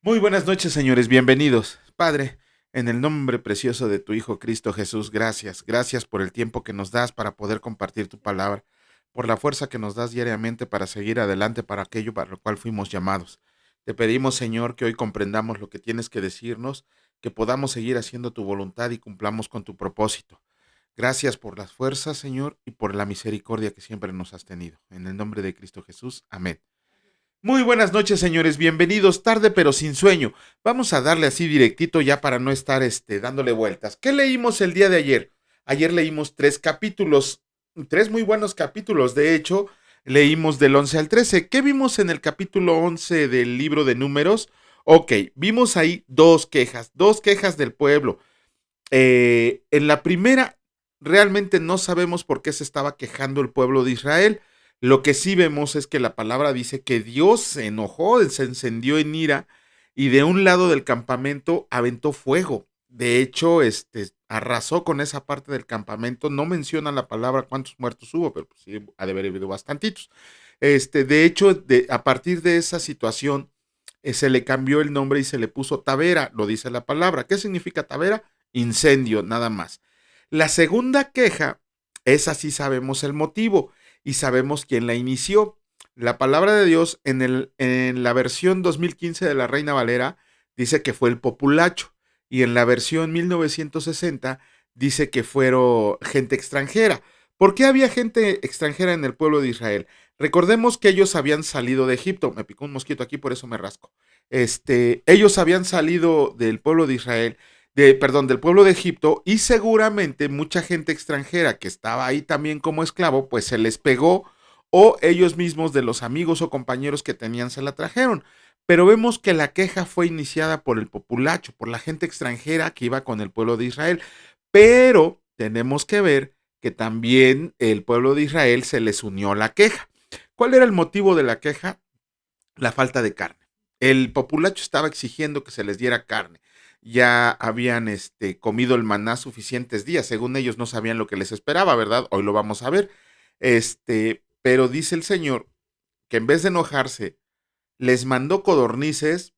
Muy buenas noches, señores, bienvenidos. Padre, en el nombre precioso de tu Hijo Cristo Jesús, gracias. Gracias por el tiempo que nos das para poder compartir tu palabra, por la fuerza que nos das diariamente para seguir adelante para aquello para lo cual fuimos llamados. Te pedimos, Señor, que hoy comprendamos lo que tienes que decirnos, que podamos seguir haciendo tu voluntad y cumplamos con tu propósito. Gracias por las fuerzas, Señor, y por la misericordia que siempre nos has tenido. En el nombre de Cristo Jesús, amén. Muy buenas noches, señores. Bienvenidos tarde pero sin sueño. Vamos a darle así directito ya para no estar dándole vueltas. ¿Qué leímos el día de ayer? Ayer leímos tres capítulos, tres muy buenos capítulos. De hecho, leímos del 11 al 13. ¿Qué vimos en el capítulo 11 del libro de Números? Ok, vimos ahí dos quejas del pueblo. En la primera, realmente no sabemos por qué se estaba quejando el pueblo de Israel. Lo que sí vemos es que la palabra dice que Dios se enojó, se encendió en ira y de un lado del campamento aventó fuego. De hecho, arrasó con esa parte del campamento. No menciona la palabra cuántos muertos hubo, pero pues sí, ha de haber habido bastantitos. De hecho, a partir de esa situación, se le cambió el nombre y se le puso Tavera, lo dice la palabra. ¿Qué significa Tavera? Incendio, nada más. La segunda queja, esa sí sabemos el motivo y sabemos quién la inició. La palabra de Dios en la versión 2015 de la Reina Valera dice que fue el populacho y en la versión 1960 dice que fueron gente extranjera. ¿Por qué había gente extranjera en el pueblo de Israel? Recordemos que ellos habían salido de Egipto. Me picó un mosquito aquí, por eso me rasco. Ellos habían salido del pueblo de Israel, perdón, del pueblo de Egipto, y seguramente mucha gente extranjera que estaba ahí también como esclavo, pues se les pegó, o ellos mismos de los amigos o compañeros que tenían se la trajeron. Pero vemos que la queja fue iniciada por el populacho, por la gente extranjera que iba con el pueblo de Israel. Pero tenemos que ver que también el pueblo de Israel se les unió la queja. ¿Cuál era el motivo de la queja? La falta de carne. El populacho estaba exigiendo que se les diera carne. Ya habían comido el maná suficientes días. Según ellos no sabían lo que les esperaba, ¿verdad? Hoy lo vamos a ver. Pero dice el Señor que en vez de enojarse, les mandó codornices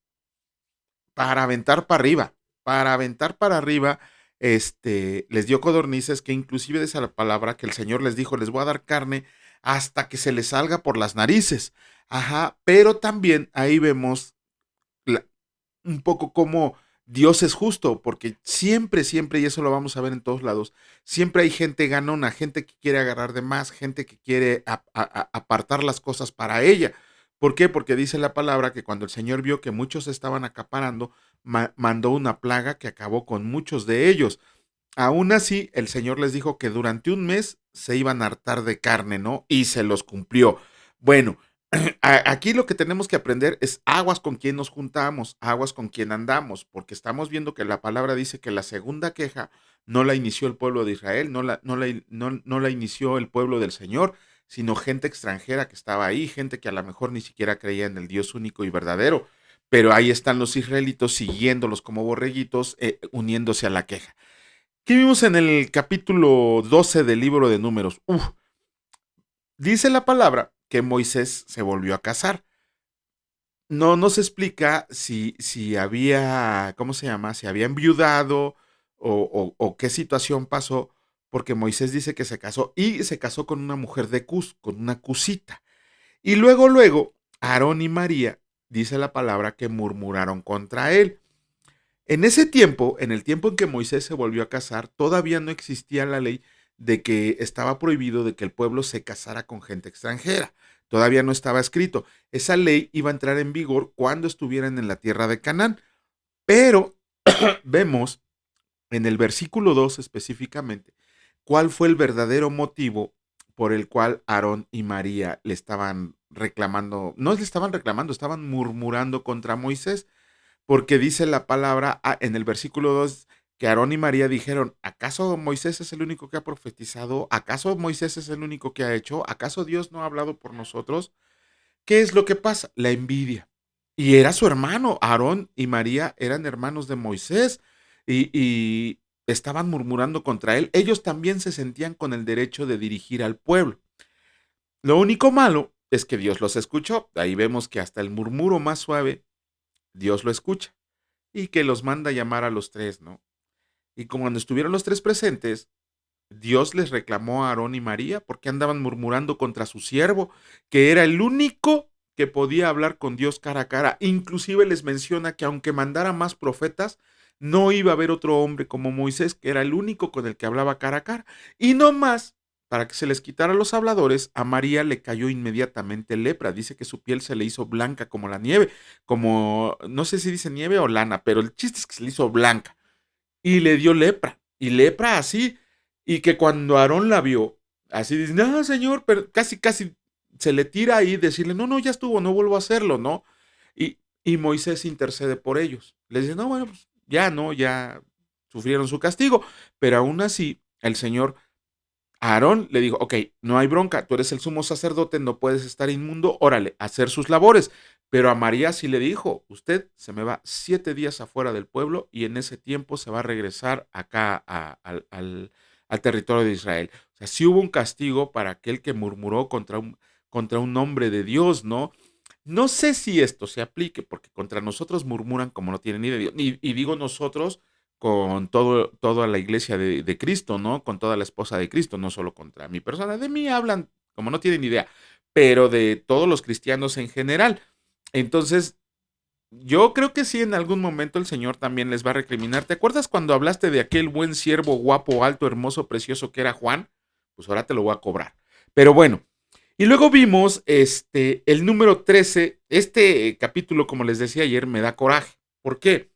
para aventar para arriba. Para aventar para arriba, les dio codornices que inclusive de esa palabra que el Señor les dijo, les voy a dar carne hasta que se les salga por las narices. Ajá, pero también ahí vemos la, un poco como Dios es justo, porque siempre, siempre, y eso lo vamos a ver en todos lados, siempre hay gente ganona, gente que quiere agarrar de más, gente que quiere apartar las cosas para ella. ¿Por qué? Porque dice la palabra que cuando el Señor vio que muchos estaban acaparando, mandó una plaga que acabó con muchos de ellos. Aún así, el Señor les dijo que durante un mes se iban a hartar de carne, ¿no? Y se los cumplió. Bueno, aquí lo que tenemos que aprender es aguas con quien nos juntamos, aguas con quien andamos, porque estamos viendo que la palabra dice que la segunda queja no la inició el pueblo de Israel, no la inició el pueblo del Señor, sino gente extranjera que estaba ahí, gente que a lo mejor ni siquiera creía en el Dios único y verdadero. Pero ahí están los israelitos siguiéndolos como borreguitos, uniéndose a la queja. ¿Qué vimos en el capítulo 12 del libro de Números? Dice la palabra que Moisés se volvió a casar. No nos explica si había, ¿cómo se llama? Si había enviudado o qué situación pasó, porque Moisés dice que se casó y se casó con una mujer de Cus, con una cusita. Y luego, Aarón y María, dice la palabra que murmuraron contra él. En ese tiempo, en el tiempo en que Moisés se volvió a casar, todavía no existía la ley de que estaba prohibido de que el pueblo se casara con gente extranjera. Todavía no estaba escrito. Esa ley iba a entrar en vigor cuando estuvieran en la tierra de Canaán. Pero vemos en el versículo 2 específicamente cuál fue el verdadero motivo por el cual Aarón y María le estaban reclamando, no le estaban reclamando, estaban murmurando contra Moisés porque dice la palabra en el versículo 2 que Aarón y María dijeron, ¿acaso Moisés es el único que ha profetizado? ¿Acaso Moisés es el único que ha hecho? ¿Acaso Dios no ha hablado por nosotros? ¿Qué es lo que pasa? La envidia. Y era su hermano, Aarón y María eran hermanos de Moisés y estaban murmurando contra él. Ellos también se sentían con el derecho de dirigir al pueblo. Lo único malo es que Dios los escuchó. Ahí vemos que hasta el murmuro más suave Dios lo escucha y que los manda a llamar a los tres, ¿no? Y como cuando estuvieron los tres presentes, Dios les reclamó a Aarón y María porque andaban murmurando contra su siervo, que era el único que podía hablar con Dios cara a cara. Inclusive les menciona que aunque mandara más profetas, no iba a haber otro hombre como Moisés, que era el único con el que hablaba cara a cara. Y no más, para que se les quitara los habladores, a María le cayó inmediatamente lepra. Dice que su piel se le hizo blanca como la nieve, como, no sé si dice nieve o lana, pero el chiste es que se le hizo blanca y le dio lepra, y lepra así, y que cuando Aarón la vio, así dice, no, señor, pero casi se le tira ahí decirle, no, ya estuvo, no vuelvo a hacerlo, ¿no? Y Moisés intercede por ellos. Les dice, no, bueno, pues ya, ¿no? Ya sufrieron su castigo, pero aún así, el Señor a Aarón le dijo, ok, no hay bronca, tú eres el sumo sacerdote, no puedes estar inmundo, órale, hacer sus labores. Pero a María sí le dijo, usted se me va 7 días afuera del pueblo y en ese tiempo se va a regresar acá al territorio de Israel. O sea, sí hubo un castigo para aquel que murmuró contra un hombre de Dios, ¿no? No sé si esto se aplique, porque contra nosotros murmuran como no tienen ni de Dios. Y digo nosotros con toda la iglesia de Cristo, ¿no? Con toda la esposa de Cristo, no solo contra mi persona. De mí hablan como no tienen idea, pero de todos los cristianos en general. Entonces, yo creo que sí, en algún momento el Señor también les va a recriminar. ¿Te acuerdas cuando hablaste de aquel buen siervo guapo, alto, hermoso, precioso que era Juan? Pues ahora te lo voy a cobrar. Pero bueno, y luego vimos el número 13. Este capítulo, como les decía ayer, me da coraje. ¿Por qué?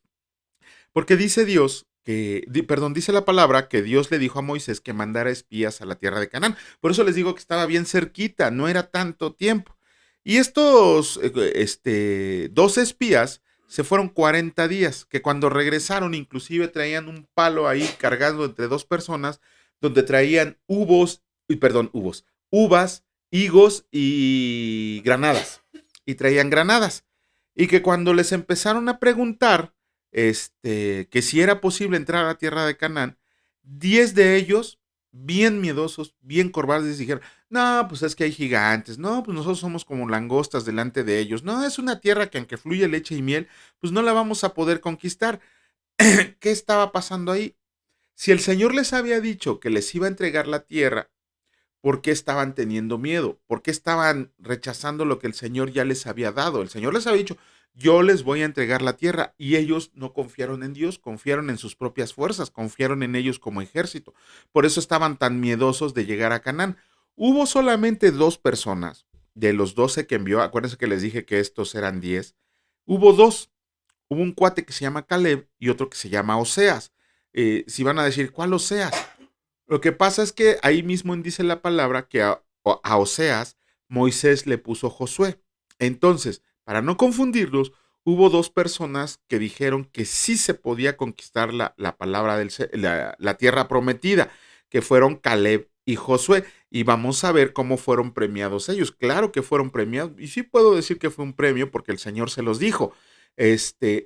Porque dice Dios dice la palabra que Dios le dijo a Moisés que mandara espías a la tierra de Canaán. Por eso les digo que estaba bien cerquita, no era tanto tiempo. Y estos 12 espías se fueron 40 días, que cuando regresaron inclusive traían un palo ahí cargado entre dos personas, donde traían uvas, higos y granadas. Y traían granadas. Y que cuando les empezaron a preguntar, que si era posible entrar a la tierra de Canaán, 10 de ellos, bien miedosos, bien cobardes, dijeron, no, pues es que hay gigantes, no, pues nosotros somos como langostas delante de ellos, no, es una tierra que aunque fluye leche y miel, pues no la vamos a poder conquistar. ¿Qué estaba pasando ahí? Si el Señor les había dicho que les iba a entregar la tierra, ¿por qué estaban teniendo miedo? ¿Por qué estaban rechazando lo que el Señor ya les había dado? El Señor les había dicho, yo les voy a entregar la tierra. Y ellos no confiaron en Dios, confiaron en sus propias fuerzas, confiaron en ellos como ejército. Por eso estaban tan miedosos de llegar a Canaán. Hubo solamente 2 personas de los 12 que envió. Acuérdense que les dije que estos eran 10. Hubo dos. Hubo un cuate que se llama Caleb y otro que se llama Oseas. Si van a decir, ¿cuál Oseas? Lo que pasa es que ahí mismo dice la palabra que a Oseas Moisés le puso Josué. Entonces, para no confundirlos, hubo 2 personas que dijeron que sí se podía conquistar la palabra la tierra prometida, que fueron Caleb y Josué. Y vamos a ver cómo fueron premiados ellos. Claro que fueron premiados, y sí puedo decir que fue un premio porque el Señor se los dijo.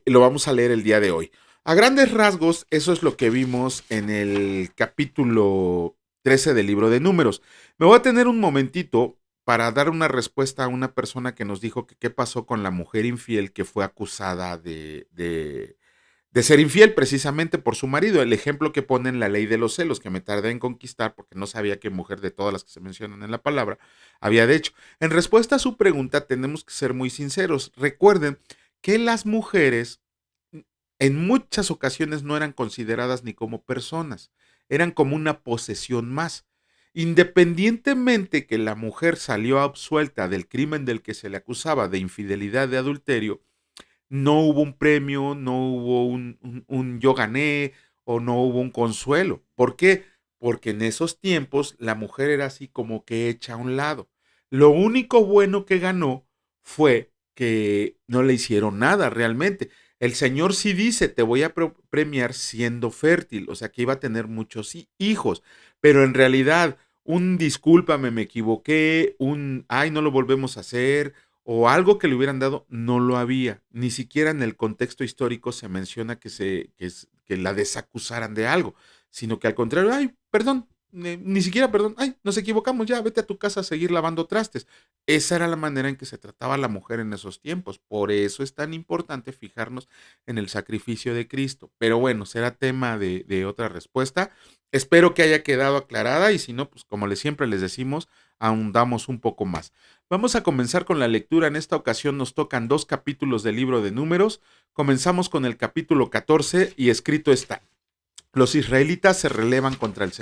Lo vamos a leer el día de hoy. A grandes rasgos, eso es lo que vimos en el capítulo 13 del libro de Números. Me voy a tener un momentito para dar una respuesta a una persona que nos dijo que qué pasó con la mujer infiel que fue acusada de ser infiel precisamente por su marido. El ejemplo que pone en la ley de los celos, que me tardé en conquistar porque no sabía qué mujer de todas las que se mencionan en la palabra había de hecho. En respuesta a su pregunta, tenemos que ser muy sinceros. Recuerden que las mujeres en muchas ocasiones no eran consideradas ni como personas, eran como una posesión más. Independientemente que la mujer salió absuelta del crimen del que se le acusaba de infidelidad de adulterio, no hubo un premio, no hubo un yo gané o no hubo un consuelo. ¿Por qué? Porque en esos tiempos la mujer era así como que hecha a un lado. Lo único bueno que ganó fue que no le hicieron nada realmente. El Señor sí dice, te voy a premiar siendo fértil, o sea que iba a tener muchos hijos, pero en realidad un discúlpame, me equivoqué, ay, no lo volvemos a hacer, o algo que le hubieran dado, no lo había. Ni siquiera en el contexto histórico se menciona que la desacusaran de algo, sino que al contrario, ay, perdón, ni siquiera perdón, ay, nos equivocamos, ya, vete a tu casa a seguir lavando trastes. Esa era la manera en que se trataba a la mujer en esos tiempos. Por eso es tan importante fijarnos en el sacrificio de Cristo. Pero bueno, será tema de otra respuesta. Espero que haya quedado aclarada y si no, pues como siempre les decimos, ahondamos un poco más. Vamos a comenzar con la lectura. En esta ocasión nos tocan 2 capítulos del libro de Números. Comenzamos con el capítulo 14 y escrito está: los israelitas se rebelan contra el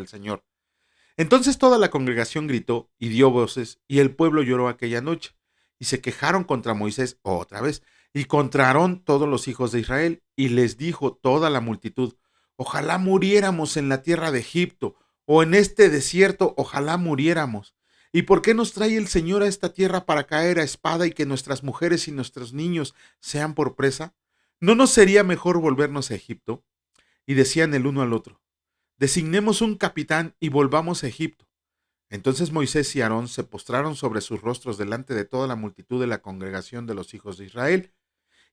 Señor. Entonces toda la congregación gritó y dio voces, y el pueblo lloró aquella noche, y se quejaron contra Moisés otra vez, y contra Aarón todos los hijos de Israel, y les dijo toda la multitud: ojalá muriéramos en la tierra de Egipto, o en este desierto, ojalá muriéramos. ¿Y por qué nos trae el Señor a esta tierra para caer a espada y que nuestras mujeres y nuestros niños sean por presa? ¿No nos sería mejor volvernos a Egipto? Y decían el uno al otro: designemos un capitán y volvamos a Egipto. Entonces Moisés y Aarón se postraron sobre sus rostros delante de toda la multitud de la congregación de los hijos de Israel.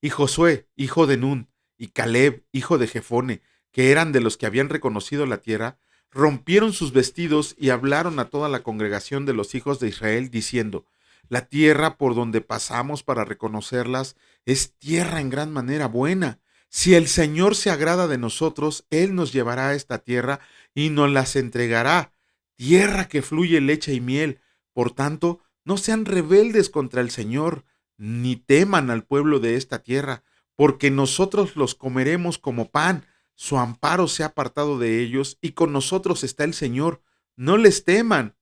Y Josué, hijo de Nun, y Caleb, hijo de Jefone, que eran de los que habían reconocido la tierra, rompieron sus vestidos y hablaron a toda la congregación de los hijos de Israel, diciendo: la tierra por donde pasamos para reconocerlas es tierra en gran manera buena. Si el Señor se agrada de nosotros, Él nos llevará a esta tierra y nos las entregará, tierra que fluye leche y miel. Por tanto, no sean rebeldes contra el Señor, ni teman al pueblo de esta tierra, porque nosotros los comeremos como pan. Su amparo se ha apartado de ellos, y con nosotros está el Señor. No les teman.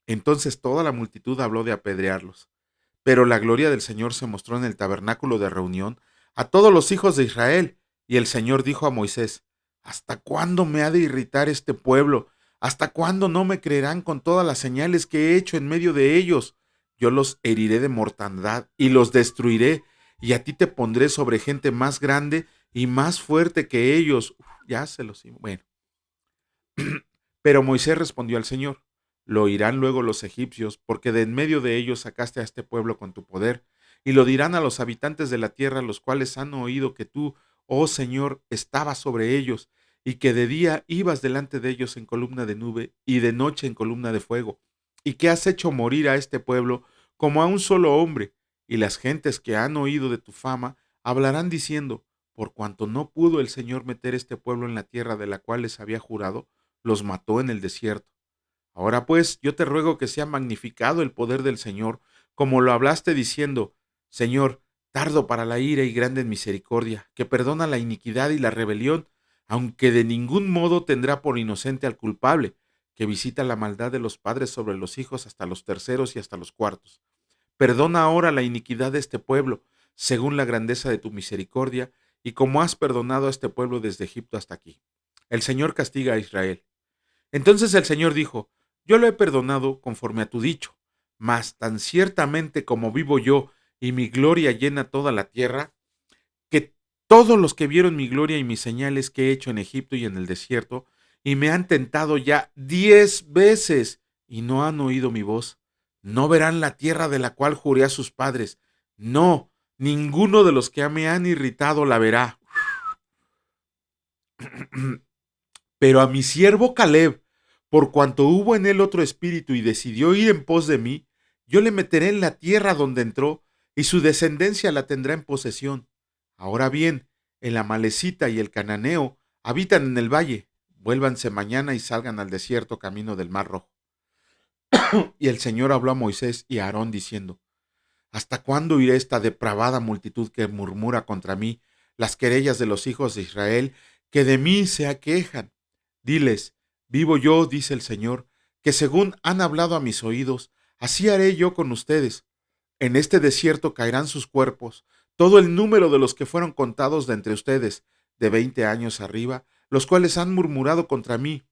Entonces toda la multitud habló de apedrearlos. Pero la gloria del Señor se mostró en el tabernáculo de reunión a todos los hijos de Israel, y el Señor dijo a Moisés: ¿hasta cuándo me ha de irritar este pueblo? ¿Hasta cuándo no me creerán con todas las señales que he hecho en medio de ellos? Yo los heriré de mortandad y los destruiré, y a ti te pondré sobre gente más grande y más fuerte que ellos. Ya se los... Bueno. Pero Moisés respondió al Señor: lo oirán luego los egipcios, porque de en medio de ellos sacaste a este pueblo con tu poder, y lo dirán a los habitantes de la tierra, los cuales han oído que tú, oh Señor, estabas sobre ellos, y que de día ibas delante de ellos en columna de nube, y de noche en columna de fuego, y que has hecho morir a este pueblo como a un solo hombre. Y las gentes que han oído de tu fama hablarán diciendo: por cuanto no pudo el Señor meter este pueblo en la tierra de la cual les había jurado, los mató en el desierto. Ahora pues, yo te ruego que sea magnificado el poder del Señor, como lo hablaste diciendo: Señor, tardo para la ira y grande en misericordia, que perdona la iniquidad y la rebelión, aunque de ningún modo tendrá por inocente al culpable, que visita la maldad de los padres sobre los hijos hasta los terceros y hasta los cuartos. Perdona ahora la iniquidad de este pueblo, según la grandeza de tu misericordia, y como has perdonado a este pueblo desde Egipto hasta aquí. El Señor castiga a Israel. Entonces el Señor dijo: yo lo he perdonado conforme a tu dicho, mas tan ciertamente como vivo yo y mi gloria llena toda la tierra, que todos los que vieron mi gloria y mis señales que he hecho en Egipto y en el desierto, y me han tentado ya 10 veces y no han oído mi voz, no verán la tierra de la cual juré a sus padres. No, ninguno de los que me han irritado la verá. Pero a mi siervo Caleb, por cuanto hubo en él otro espíritu y decidió ir en pos de mí, yo le meteré en la tierra donde entró, y su descendencia la tendrá en posesión. Ahora bien, el amalecita y el cananeo habitan en el valle. Vuélvanse mañana y salgan al desierto camino del Mar Rojo. Y el Señor habló a Moisés y a Aarón diciendo: ¿hasta cuándo iré esta depravada multitud que murmura contra mí las querellas de los hijos de Israel, que de mí se aquejan? Diles: vivo yo, dice el Señor, que según han hablado a mis oídos, así haré yo con ustedes. En este desierto caerán sus cuerpos, todo el número de los que fueron contados de entre ustedes, de 20 años arriba, los cuales han murmurado contra mí.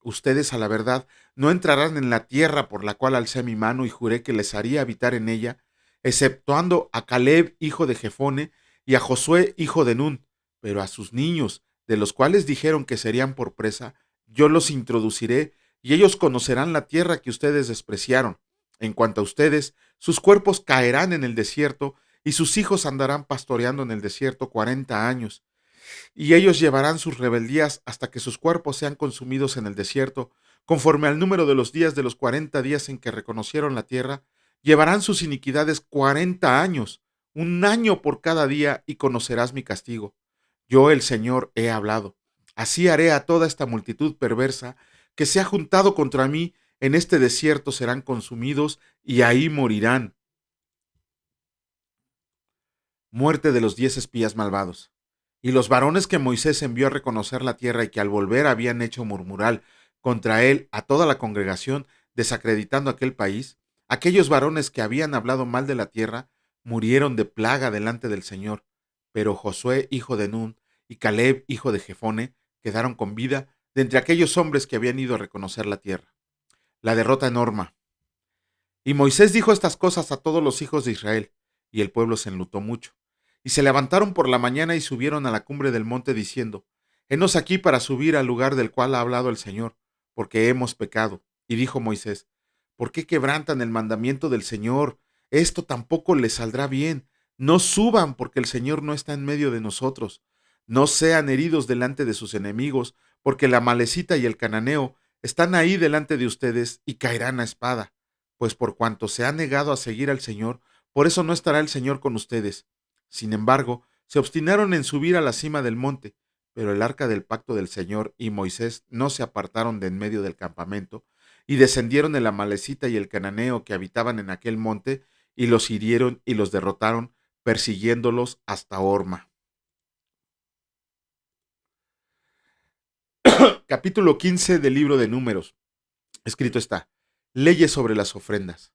Ustedes, a la verdad, no entrarán en la tierra por la cual alcé mi mano y juré que les haría habitar en ella, exceptuando a Caleb, hijo de Jefone, y a Josué, hijo de Nun. Pero a sus niños, de los cuales dijeron que serían por presa, yo los introduciré, y ellos conocerán la tierra que ustedes despreciaron. En cuanto a ustedes, sus cuerpos caerán en el desierto, y sus hijos andarán pastoreando en el desierto 40 años. Y ellos llevarán sus rebeldías hasta que sus cuerpos sean consumidos en el desierto, conforme al número de los días de los 40 días en que reconocieron la tierra, llevarán sus iniquidades 40 años, un año por cada día, y conocerás mi castigo. Yo, el Señor, he hablado. Así haré a toda esta multitud perversa que se ha juntado contra mí, en este desierto serán consumidos y ahí morirán. Muerte de los 10 espías malvados. Y los varones que Moisés envió a reconocer la tierra y que al volver habían hecho murmurar contra él a toda la congregación, desacreditando aquel país, aquellos varones que habían hablado mal de la tierra, murieron de plaga delante del Señor. Pero Josué, hijo de Nun, y Caleb, hijo de Jefone, quedaron con vida de entre aquellos hombres que habían ido a reconocer la tierra. La derrota enorme. Y Moisés dijo estas cosas a todos los hijos de Israel, y el pueblo se enlutó mucho. Y se levantaron por la mañana y subieron a la cumbre del monte diciendo, Henos aquí para subir al lugar del cual ha hablado el Señor, porque hemos pecado. Y dijo Moisés, ¿por qué quebrantan el mandamiento del Señor? Esto tampoco les saldrá bien. No suban, porque el Señor no está en medio de nosotros. No sean heridos delante de sus enemigos, porque la Amalecita y el Cananeo están ahí delante de ustedes y caerán a espada. Pues por cuanto se ha negado a seguir al Señor, por eso no estará el Señor con ustedes. Sin embargo, se obstinaron en subir a la cima del monte, pero el arca del pacto del Señor y Moisés no se apartaron de en medio del campamento, y descendieron el Amalecita y el Cananeo que habitaban en aquel monte, y los hirieron y los derrotaron, persiguiéndolos hasta Horma. Capítulo 15 del libro de Números. Escrito está: Leyes sobre las ofrendas.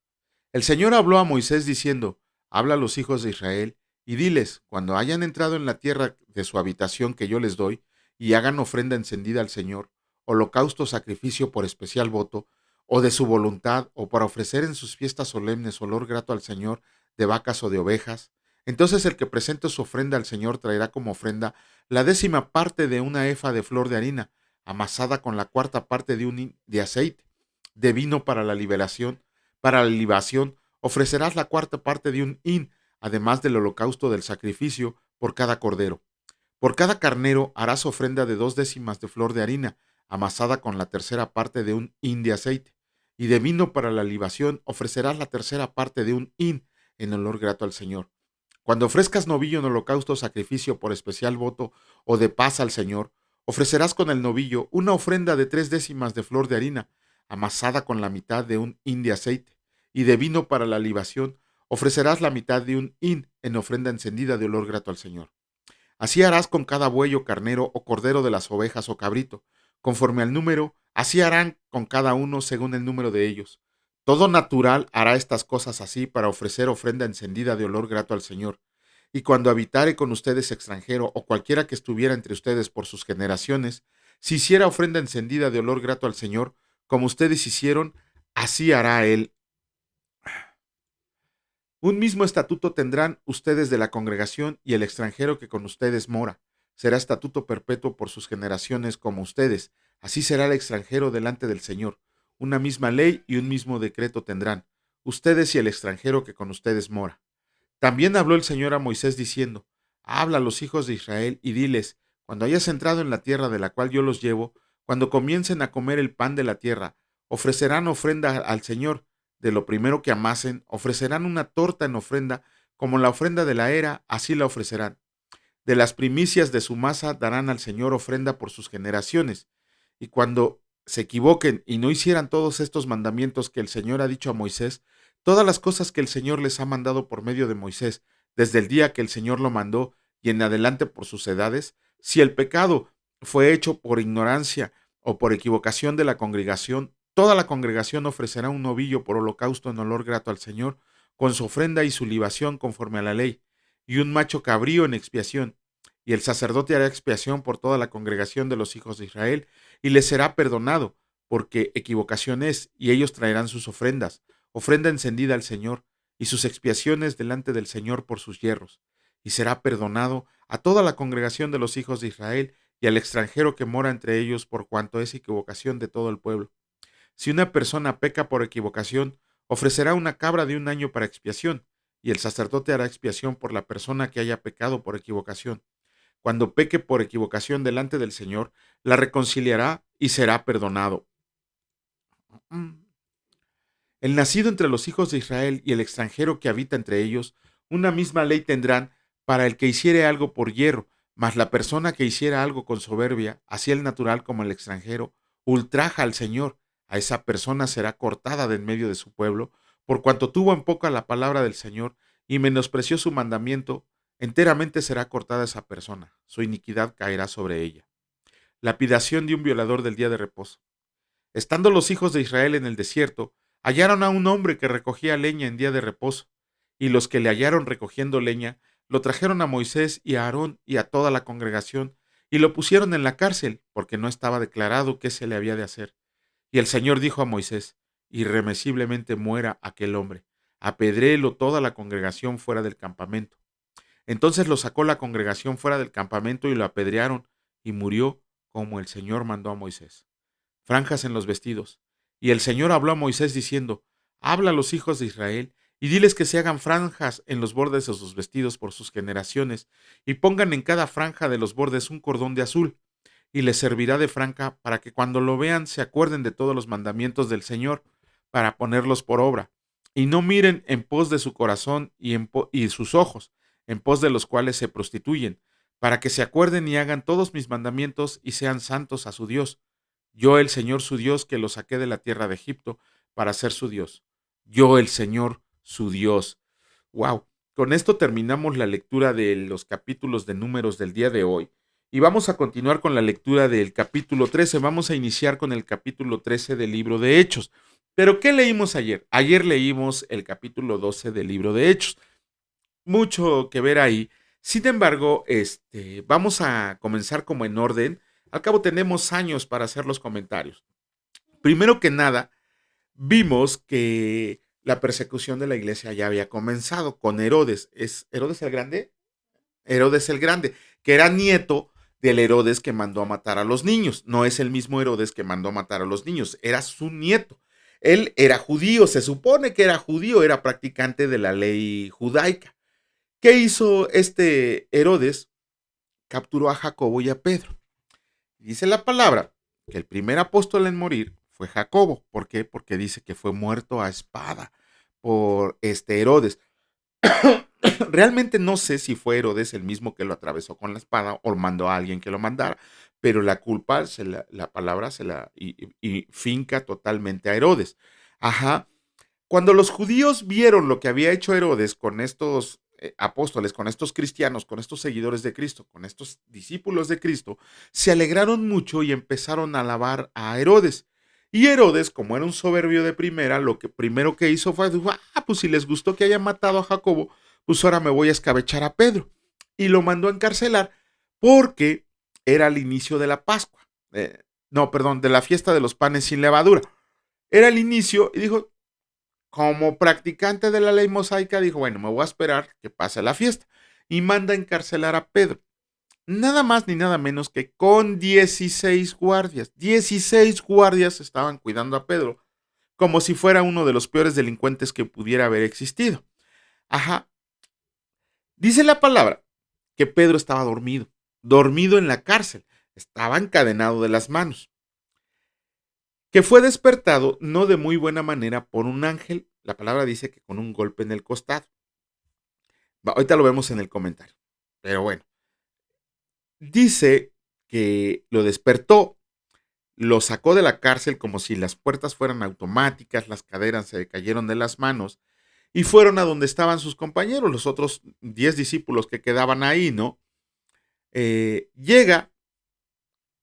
El Señor habló a Moisés diciendo, habla a los hijos de Israel y diles, cuando hayan entrado en la tierra de su habitación que yo les doy, y hagan ofrenda encendida al Señor, holocausto, sacrificio por especial voto, o de su voluntad, o para ofrecer en sus fiestas solemnes olor grato al Señor de vacas o de ovejas, entonces el que presente su ofrenda al Señor traerá como ofrenda la 10ª parte de una efa de flor de harina, amasada con la 4ª parte de un hin de aceite, de vino para la liberación. Para la libación ofrecerás la 4ª parte de un hin, además del holocausto del sacrificio por cada cordero. Por cada carnero harás ofrenda de 2 décimas de flor de harina, amasada con la 3ª parte de un hin de aceite. Y de vino para la libación ofrecerás la 3ª parte de un hin, en olor grato al Señor. Cuando ofrezcas novillo en holocausto, sacrificio por especial voto o de paz al Señor, ofrecerás con el novillo una ofrenda de 3 décimas de flor de harina, amasada con la mitad de un hin de aceite, y de vino para la libación ofrecerás la mitad de un hin en ofrenda encendida de olor grato al Señor. Así harás con cada buey o carnero o cordero de las ovejas o cabrito, conforme al número, así harán con cada uno según el número de ellos. Todo natural hará estas cosas así para ofrecer ofrenda encendida de olor grato al Señor. Y cuando habitare con ustedes extranjero o cualquiera que estuviera entre ustedes por sus generaciones, si hiciera ofrenda encendida de olor grato al Señor, como ustedes hicieron, así hará él. Un mismo estatuto tendrán ustedes de la congregación y el extranjero que con ustedes mora. Será estatuto perpetuo por sus generaciones como ustedes. Así será el extranjero delante del Señor. Una misma ley y un mismo decreto tendrán, ustedes y el extranjero que con ustedes mora. También habló el Señor a Moisés diciendo, habla a los hijos de Israel y diles, cuando hayas entrado en la tierra de la cual yo los llevo, cuando comiencen a comer el pan de la tierra, ofrecerán ofrenda al Señor. De lo primero que amasen, ofrecerán una torta en ofrenda, como la ofrenda de la era, así la ofrecerán. De las primicias de su masa darán al Señor ofrenda por sus generaciones. Y cuando se equivoquen y no hicieran todos estos mandamientos que el Señor ha dicho a Moisés, todas las cosas que el Señor les ha mandado por medio de Moisés, desde el día que el Señor lo mandó y en adelante por sus edades, si el pecado fue hecho por ignorancia o por equivocación de la congregación, toda la congregación ofrecerá un novillo por holocausto en olor grato al Señor, con su ofrenda y su libación conforme a la ley, y un macho cabrío en expiación. Y el sacerdote hará expiación por toda la congregación de los hijos de Israel, y les será perdonado, porque equivocación es, y ellos traerán sus ofrendas, ofrenda encendida al Señor, y sus expiaciones delante del Señor por sus yerros. Y será perdonado a toda la congregación de los hijos de Israel, y al extranjero que mora entre ellos, por cuanto es equivocación de todo el pueblo. Si una persona peca por equivocación, ofrecerá una cabra de un año para expiación, y el sacerdote hará expiación por la persona que haya pecado por equivocación. cuando peque por equivocación delante del Señor, la reconciliará y será perdonado. El nacido entre los hijos de Israel y el extranjero que habita entre ellos, una misma ley tendrán para el que hiciere algo por hierro, mas la persona que hiciera algo con soberbia, así el natural como el extranjero, ultraja al Señor. A esa persona será cortada de en medio de su pueblo, por cuanto tuvo en poca la palabra del Señor y menospreció su mandamiento, enteramente será cortada esa persona. Su iniquidad caerá sobre ella. Lapidación de un violador del día de reposo. Estando los hijos de Israel en el desierto, hallaron a un hombre que recogía leña en día de reposo, y los que le hallaron recogiendo leña, lo trajeron a Moisés y a Aarón y a toda la congregación, y lo pusieron en la cárcel, porque no estaba declarado qué se le había de hacer. Y el Señor dijo a Moisés: irremisiblemente muera aquel hombre, apedréelo toda la congregación fuera del campamento. Entonces lo sacó la congregación fuera del campamento y lo apedrearon, y murió como el Señor mandó a Moisés. Franjas en los vestidos. Y el Señor habló a Moisés diciendo: habla a los hijos de Israel y diles que se hagan franjas en los bordes de sus vestidos por sus generaciones, y pongan en cada franja de los bordes un cordón de azul, y les servirá de franja para que cuando lo vean se acuerden de todos los mandamientos del Señor, para ponerlos por obra, y no miren en pos de su corazón y sus ojos, en pos de los cuales se prostituyen, para que se acuerden y hagan todos mis mandamientos y sean santos a su Dios. Yo, el Señor su Dios, que lo saqué de la tierra de Egipto para ser su Dios. Yo, el Señor su Dios. Wow. Con esto terminamos la lectura de los capítulos de Números del día de hoy. Y vamos a continuar con la lectura del capítulo 13. Vamos a iniciar con el capítulo 13 del libro de Hechos. Pero, ¿qué leímos ayer? Ayer leímos el capítulo 12 del libro de Hechos. Mucho que ver ahí. Sin embargo, vamos a comenzar como en orden. Al cabo tenemos años para hacer los comentarios. Primero que nada, vimos que la persecución de la iglesia ya había comenzado con Herodes. ¿Es Herodes el Grande? Herodes el Grande, que era nieto del Herodes que mandó a matar a los niños. No es el mismo Herodes que mandó a matar a los niños, era su nieto. Él era judío, se supone que era judío, era practicante de la ley judaica. ¿Qué hizo este Herodes? Capturó a Jacobo y a Pedro. Dice la palabra que el primer apóstol en morir fue Jacobo. ¿Por qué? Porque dice que fue muerto a espada por este Herodes. Realmente no sé si fue Herodes el mismo que lo atravesó con la espada o mandó a alguien que lo mandara, pero la culpa, la palabra se la y finca totalmente a Herodes. Ajá. Cuando los judíos vieron lo que había hecho Herodes con estos apóstoles, con estos cristianos, con estos seguidores de Cristo, con estos discípulos de Cristo, se alegraron mucho y empezaron a alabar a Herodes. Y Herodes, como era un soberbio de primera, lo que primero que hizo fue, pues si les gustó que haya matado a Jacobo, pues ahora me voy a escabechar a Pedro. Y lo mandó a encarcelar porque era el inicio de la Pascua. No, perdón, de la fiesta de los panes sin levadura. Era el inicio y dijo, como practicante de la ley mosaica, dijo, bueno, me voy a esperar que pase la fiesta. Y manda a encarcelar a Pedro. Nada más ni nada menos que con 16 guardias. 16 guardias estaban cuidando a Pedro, como si fuera uno de los peores delincuentes que pudiera haber existido. Ajá. Dice la palabra que Pedro estaba dormido, dormido en la cárcel, estaba encadenado de las manos, que fue despertado no de muy buena manera por un ángel. La palabra dice que con un golpe en el costado. Ahorita lo vemos en el comentario. Pero bueno, dice que lo despertó, lo sacó de la cárcel como si las puertas fueran automáticas, las caderas se cayeron de las manos y fueron a donde estaban sus compañeros, los otros 10 discípulos que quedaban ahí, ¿no? Llega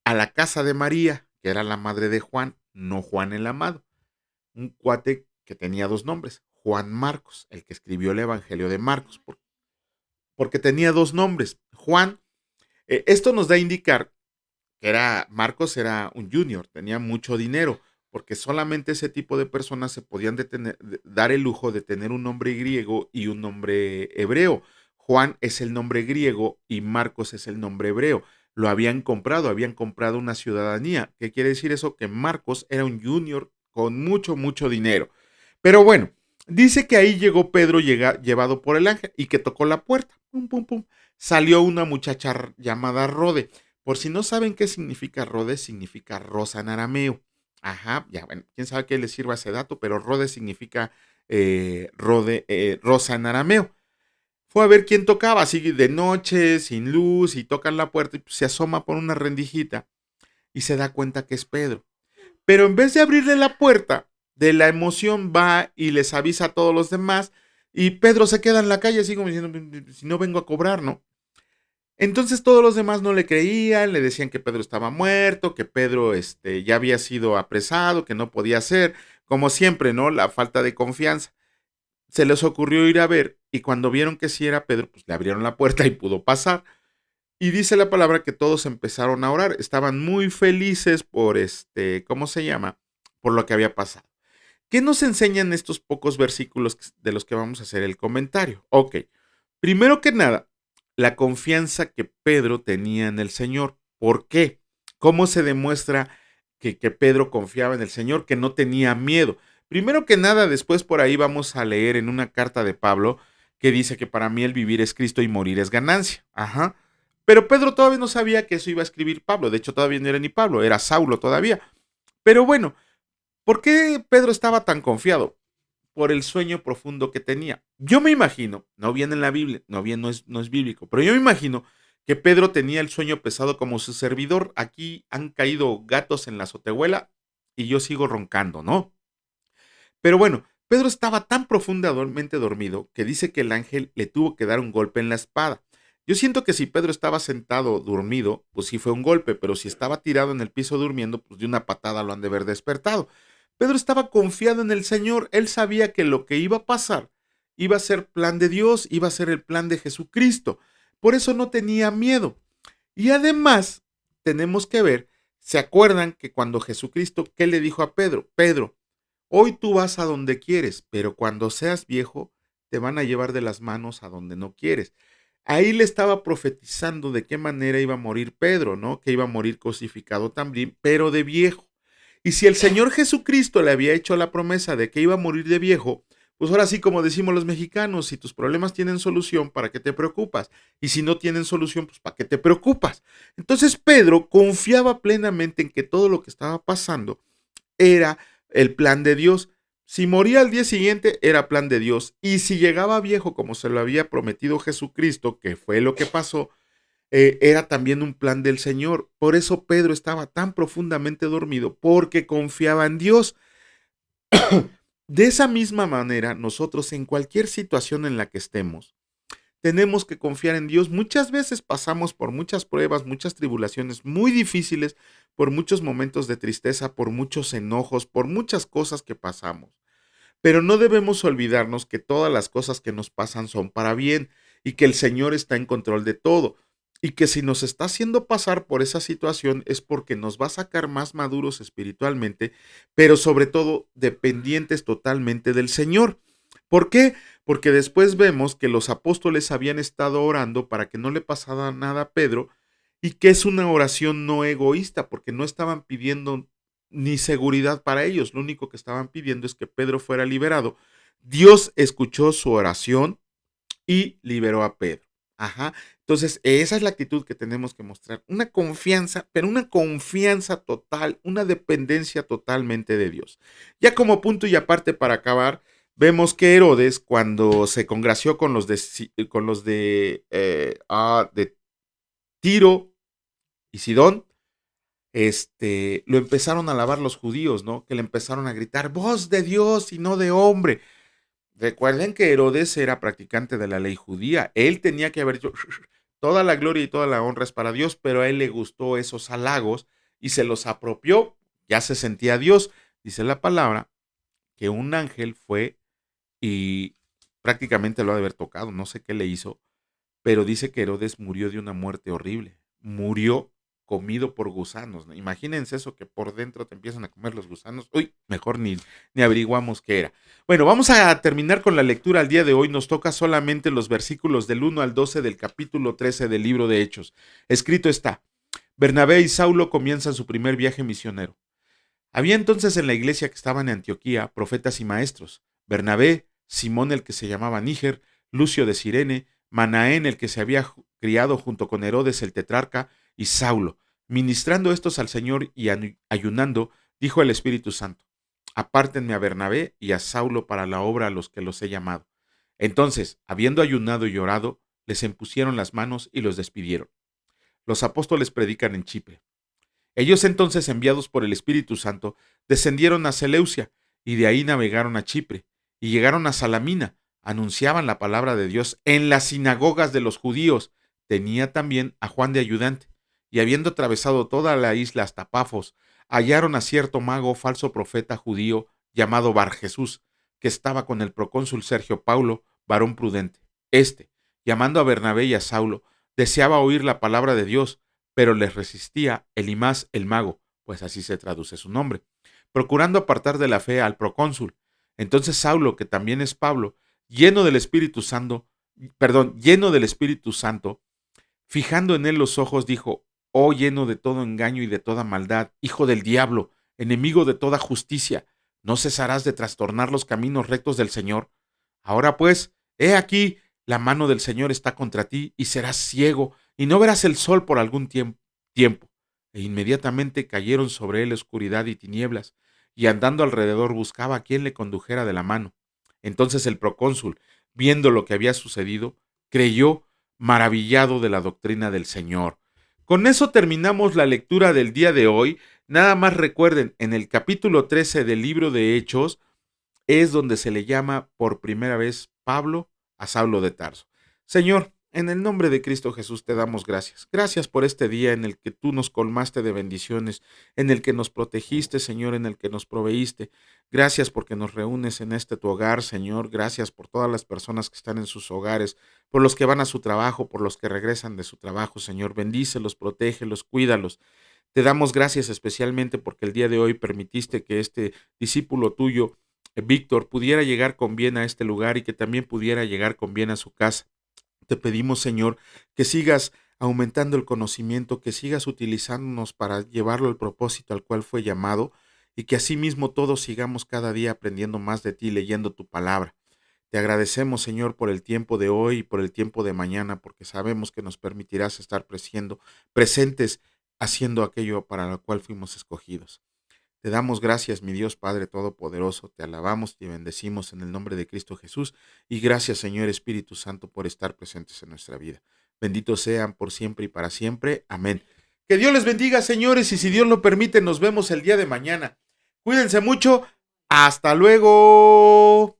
a la casa de María, que era la madre de Juan, no Juan el Amado, un cuate que tenía dos nombres, Juan Marcos, el que escribió el Evangelio de Marcos, porque tenía dos nombres, Juan. Esto nos da a indicar que Marcos era un junior, tenía mucho dinero, porque solamente ese tipo de personas se podían dar el lujo de tener un nombre griego y un nombre hebreo. Juan es el nombre griego y Marcos es el nombre hebreo. Lo habían comprado una ciudadanía. ¿Qué quiere decir eso? Que Marcos era un junior con mucho, mucho dinero. Pero bueno, Dice que ahí llegó Pedro llevado por el ángel y que tocó la puerta. Pum, pum, pum. Salió una muchacha llamada Rode. Por si no saben qué significa Rode, significa rosa en arameo. Ajá, ya, bueno, quién sabe qué les sirva ese dato, pero Rode significa rosa en arameo. Fue a ver quién tocaba, así de noche, sin luz, y tocan la puerta y pues, se asoma por una rendijita y se da cuenta que es Pedro. Pero en vez de abrirle la puerta, de la emoción va y les avisa a todos los demás y Pedro se queda en la calle así como diciendo, si no vengo a cobrar, ¿no? Entonces todos los demás no le creían, le decían que Pedro estaba muerto, que Pedro ya había sido apresado, que no podía ser, como siempre, ¿no? La falta de confianza. Se les ocurrió ir a ver y cuando vieron que sí era Pedro, pues le abrieron la puerta y pudo pasar. Y dice la palabra que todos empezaron a orar, estaban muy felices por ¿cómo se llama? Por lo que había pasado. ¿Qué nos enseñan estos pocos versículos de los que vamos a hacer el comentario? Ok, primero que nada, la confianza que Pedro tenía en el Señor. ¿Por qué? ¿Cómo se demuestra que Pedro confiaba en el Señor, que no tenía miedo? Primero que nada, después por ahí vamos a leer en una carta de Pablo que dice que para mí el vivir es Cristo y morir es ganancia. Ajá. Pero Pedro todavía no sabía que eso iba a escribir Pablo. De hecho, todavía no era ni Pablo, era Saulo todavía. Pero bueno, ¿por qué Pedro estaba tan confiado? Por el sueño profundo que tenía. Yo me imagino, no viene en la Biblia, no es bíblico, pero yo me imagino que Pedro tenía el sueño pesado como su servidor. Aquí han caído gatos en la azotehuela y yo sigo roncando, ¿no? Pero bueno, Pedro estaba tan profundamente dormido que dice que el ángel le tuvo que dar un golpe en la espada. Yo siento que si Pedro estaba sentado dormido, pues sí fue un golpe, pero si estaba tirado en el piso durmiendo, pues de una patada lo han de haber despertado. Pedro estaba confiado en el Señor, él sabía que lo que iba a pasar iba a ser plan de Dios, iba a ser el plan de Jesucristo. Por eso no tenía miedo. Y además, tenemos que ver, ¿se acuerdan que cuando Jesucristo, qué le dijo a Pedro? Pedro, hoy tú vas a donde quieres, pero cuando seas viejo, te van a llevar de las manos a donde no quieres. Ahí le estaba profetizando de qué manera iba a morir Pedro, ¿no? Que iba a morir crucificado también, pero de viejo. Y si el Señor Jesucristo le había hecho la promesa de que iba a morir de viejo, pues ahora sí, como decimos los mexicanos, si tus problemas tienen solución, ¿para qué te preocupas? Y si no tienen solución, pues ¿para qué te preocupas? Entonces Pedro confiaba plenamente en que todo lo que estaba pasando era el plan de Dios. Si moría al día siguiente, era plan de Dios. Y si llegaba viejo, como se lo había prometido Jesucristo, que fue lo que pasó, era también un plan del Señor. Por eso Pedro estaba tan profundamente dormido, porque confiaba en Dios. De esa misma manera, nosotros en cualquier situación en la que estemos, tenemos que confiar en Dios. Muchas veces pasamos por muchas pruebas, muchas tribulaciones muy difíciles, por muchos momentos de tristeza, por muchos enojos, por muchas cosas que pasamos. Pero no debemos olvidarnos que todas las cosas que nos pasan son para bien y que el Señor está en control de todo. Y que si nos está haciendo pasar por esa situación es porque nos va a sacar más maduros espiritualmente, pero sobre todo dependientes totalmente del Señor. ¿Por qué? Porque después vemos que los apóstoles habían estado orando para que no le pasara nada a Pedro y que es una oración no egoísta, porque no estaban pidiendo ni seguridad para ellos, lo único que estaban pidiendo es que Pedro fuera liberado. Dios escuchó su oración y liberó a Pedro. Ajá. Entonces, esa es la actitud que tenemos que mostrar. Una confianza, pero una confianza total, una dependencia totalmente de Dios. Ya como punto y aparte para acabar, vemos que Herodes, cuando se congració con los de Tiro y Sidón, lo empezaron a alabar los judíos, ¿no? Que le empezaron a gritar, voz de Dios y no de hombre. Recuerden que Herodes era practicante de la ley judía. Él tenía que haber dicho, toda la gloria y toda la honra es para Dios, pero a él le gustó esos halagos y se los apropió. Ya se sentía Dios. Dice la palabra que un ángel fue y prácticamente lo ha de haber tocado. No sé qué le hizo, pero dice que Herodes murió de una muerte horrible. Murió comido por gusanos, ¿no? Imagínense eso, que por dentro te empiezan a comer los gusanos. Uy, mejor ni averiguamos qué era. Bueno, vamos a terminar con la lectura al día de hoy. Nos toca solamente los versículos del 1 al 12 del capítulo 13 del libro de Hechos. Escrito está, Bernabé y Saulo comienzan su primer viaje misionero. Había entonces en la iglesia que estaban en Antioquía profetas y maestros. Bernabé, Simón el que se llamaba Níger, Lucio de Cirene, Manaén el que se había criado junto con Herodes el tetrarca, y Saulo. Ministrando estos al Señor y ayunando, dijo el Espíritu Santo: apártenme a Bernabé y a Saulo para la obra a los que los he llamado. Entonces, habiendo ayunado y orado, les impusieron las manos y los despidieron. Los apóstoles predican en Chipre. Ellos entonces, enviados por el Espíritu Santo, descendieron a Seleucia y de ahí navegaron a Chipre y llegaron a Salamina. Anunciaban la palabra de Dios en las sinagogas de los judíos. Tenía también a Juan de ayudante. Y habiendo atravesado toda la isla hasta Pafos, hallaron a cierto mago falso profeta judío llamado Bar Jesús, que estaba con el procónsul Sergio Paulo, varón prudente. Este, llamando a Bernabé y a Saulo, deseaba oír la palabra de Dios, pero les resistía Elimás el mago, pues así se traduce su nombre, procurando apartar de la fe al procónsul. Entonces Saulo, que también es Pablo, lleno del Espíritu Santo, fijando en él los ojos, dijo: oh, lleno de todo engaño y de toda maldad, hijo del diablo, enemigo de toda justicia, ¿no cesarás de trastornar los caminos rectos del Señor? Ahora pues, he aquí, la mano del Señor está contra ti, y serás ciego, y no verás el sol por algún tiempo. E inmediatamente cayeron sobre él oscuridad y tinieblas, y andando alrededor buscaba a quien le condujera de la mano. Entonces el procónsul, viendo lo que había sucedido, creyó, maravillado de la doctrina del Señor. Con eso terminamos la lectura del día de hoy. Nada más recuerden, en el capítulo 13 del libro de Hechos es donde se le llama por primera vez Pablo a Saulo de Tarso. Señor, en el nombre de Cristo Jesús te damos gracias. Gracias por este día en el que tú nos colmaste de bendiciones, en el que nos protegiste, Señor, en el que nos proveíste. Gracias porque nos reúnes en este tu hogar, Señor. Gracias por todas las personas que están en sus hogares, por los que van a su trabajo, por los que regresan de su trabajo, Señor. Bendícelos, protégelos, cuídalos. Te damos gracias especialmente porque el día de hoy permitiste que este discípulo tuyo, Víctor, pudiera llegar con bien a este lugar y que también pudiera llegar con bien a su casa. Te pedimos, Señor, que sigas aumentando el conocimiento, que sigas utilizándonos para llevarlo al propósito al cual fue llamado, y que asimismo todos sigamos cada día aprendiendo más de ti, leyendo tu palabra. Te agradecemos, Señor, por el tiempo de hoy y por el tiempo de mañana, porque sabemos que nos permitirás estar presentes, haciendo aquello para lo cual fuimos escogidos. Te damos gracias, mi Dios Padre Todopoderoso, te alabamos y bendecimos en el nombre de Cristo Jesús, y gracias, Señor Espíritu Santo, por estar presentes en nuestra vida. Benditos sean por siempre y para siempre. Amén. Que Dios les bendiga, señores, y si Dios lo permite, nos vemos el día de mañana. Cuídense mucho. Hasta luego.